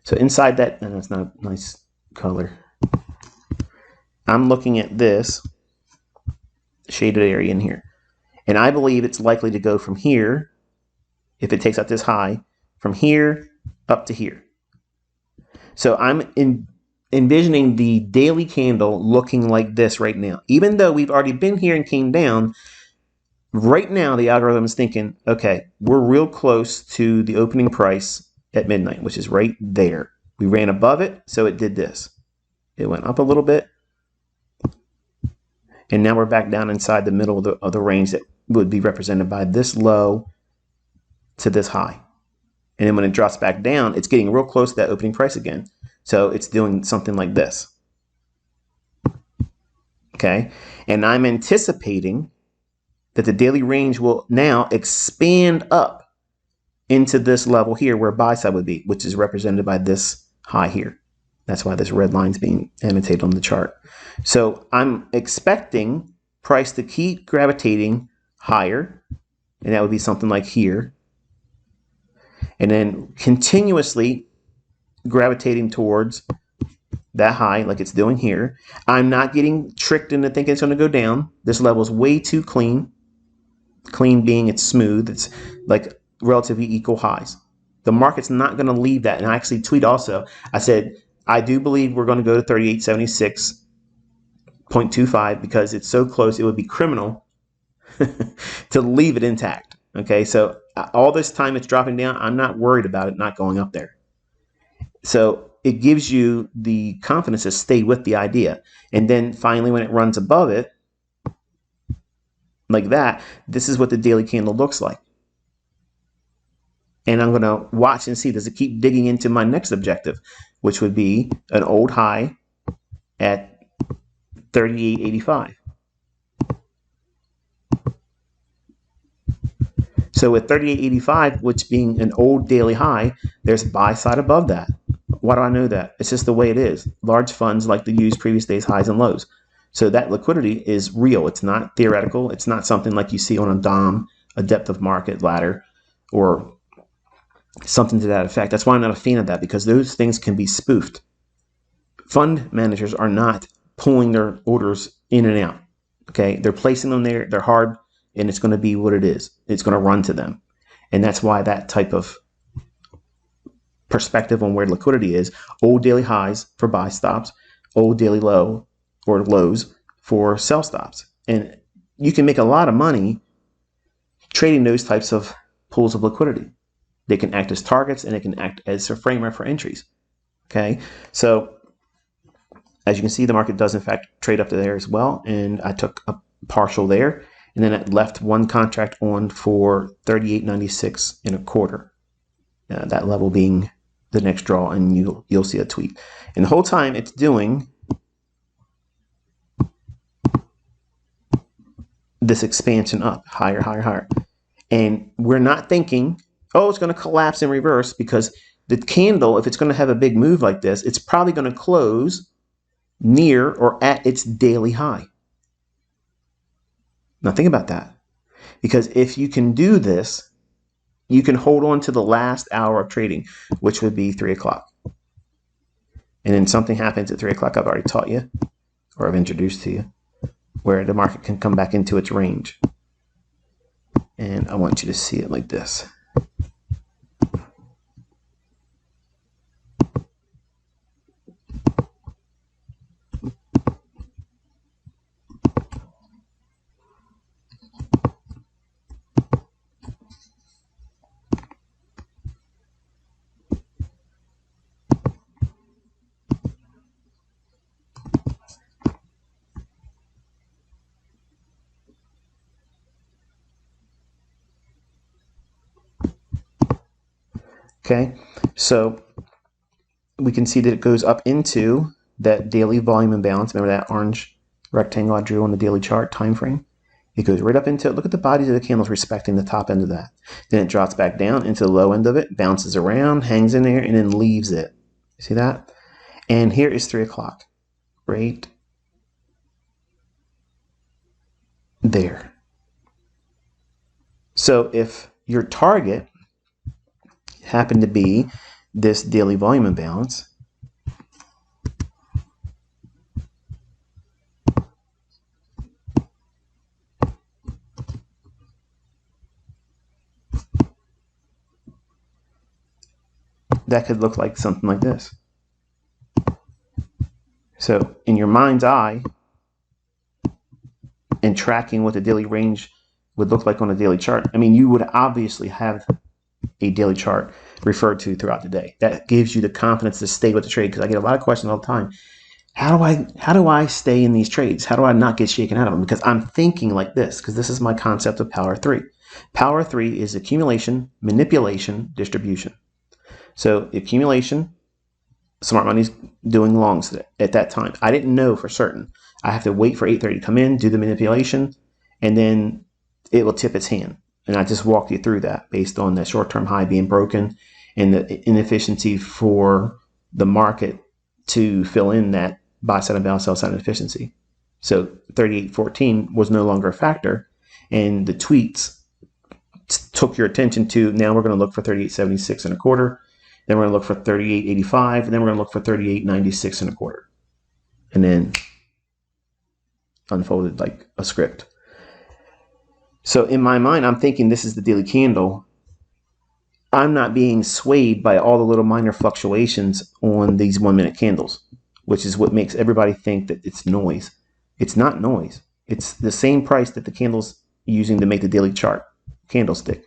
So inside that, and that's not a nice color. I'm looking at this shaded area in here. And I believe it's likely to go from here, if it takes out this high, from here up to here. So I'm envisioning the daily candle looking like this right now. Even though we've already been here and came down, right now the algorithm is thinking, okay, we're real close to the opening price at midnight, which is right there. We ran above it, so it did this. It went up a little bit, and now we're back down inside the middle of the range that would be represented by this low to this high. And then when it drops back down, it's getting real close to that opening price again. So it's doing something like this. Okay, and I'm anticipating that the daily range will now expand up into this level here where buy side would be, which is represented by this high here. That's why this red line is being annotated on the chart. So I'm expecting price to keep gravitating higher, and that would be something like here, and then continuously gravitating towards that high like it's doing here. I'm not getting tricked into thinking it's going to go down. This level is way too clean. Clean being it's smooth. It's like relatively equal highs. The market's not going to leave that. And I actually tweet also, I said, I do believe we're going to go to 3876.25 because it's so close. It would be criminal to leave it intact. Okay, so all this time it's dropping down. I'm not worried about it not going up there. So it gives you the confidence to stay with the idea. And then finally, when it runs above it, like that, this is what the daily candle looks like. And I'm going to watch and see, does it keep digging into my next objective, which would be an old high at 38.85. So with 38.85, which being an old daily high, there's buy side above that. Why do I know that? It's just the way it is. Large funds like to use previous day's highs and lows. So that liquidity is real. It's not theoretical. It's not something like you see on a DOM, a depth of market ladder, or something to that effect. That's why I'm not a fan of that, because those things can be spoofed. Fund managers are not pulling their orders in and out. Okay, they're placing them there. They're hard, and it's going to be what it is. It's going to run to them, and that's why that type of perspective on where liquidity is: old daily highs for buy stops, old daily low or lows for sell stops. And you can make a lot of money trading those types of pools of liquidity. They can act as targets, and they can act as a framework for entries. Okay, so as you can see, the market does in fact trade up to there as well, and I took a partial there, and then it left one contract on for 38.96.25. That level being the next draw, and you'll see a tweet. And the whole time it's doing this expansion up, higher, higher, higher. And we're not thinking, oh, it's going to collapse in reverse, because the candle, if it's going to have a big move like this, it's probably going to close near or at its daily high. Now think about that, because if you can do this, you can hold on to the last hour of trading, which would be 3 o'clock. And then something happens at 3 o'clock I've already taught you, or I've introduced to you, where the market can come back into its range. And I want you to see it like this. Okay, so we can see that it goes up into that daily volume imbalance. Remember that orange rectangle I drew on the daily chart time frame? It goes right up into it. Look at the bodies of the candles respecting the top end of that. Then it drops back down into the low end of it, bounces around, hangs in there, and then leaves it. See that? And here is 3 o'clock, right there. So if your target happened to be this daily volume imbalance, that could look like something like this. So in your mind's eye, and tracking what the daily range would look like on a daily chart, I mean, you would obviously have a daily chart referred to throughout the day. That gives you the confidence to stay with the trade, because I get a lot of questions all the time. How do I stay in these trades? How do I not get shaken out of them? Because I'm thinking like this, because this is my concept of power 3. Power 3 is accumulation, manipulation, distribution. So accumulation, smart money's doing longs at that time. I didn't know for certain. I have to wait for 8:30 to come in, do the manipulation, and then it will tip its hand. And I just walked you through that based on the short-term high being broken and the inefficiency for the market to fill in that buy side and balance sell side inefficiency. So 38.14 was no longer a factor, and the tweets took your attention to, now we're going to look for 38.76 and a quarter, then we're going to look for 38.85, and then we're going to look for 38.96 and a quarter, and then unfolded like a script. So in my mind, I'm thinking this is the daily candle. I'm not being swayed by all the little minor fluctuations on these 1 minute candles, which is what makes everybody think that it's noise. It's not noise. It's the same price that the candle's using to make the daily chart candlestick.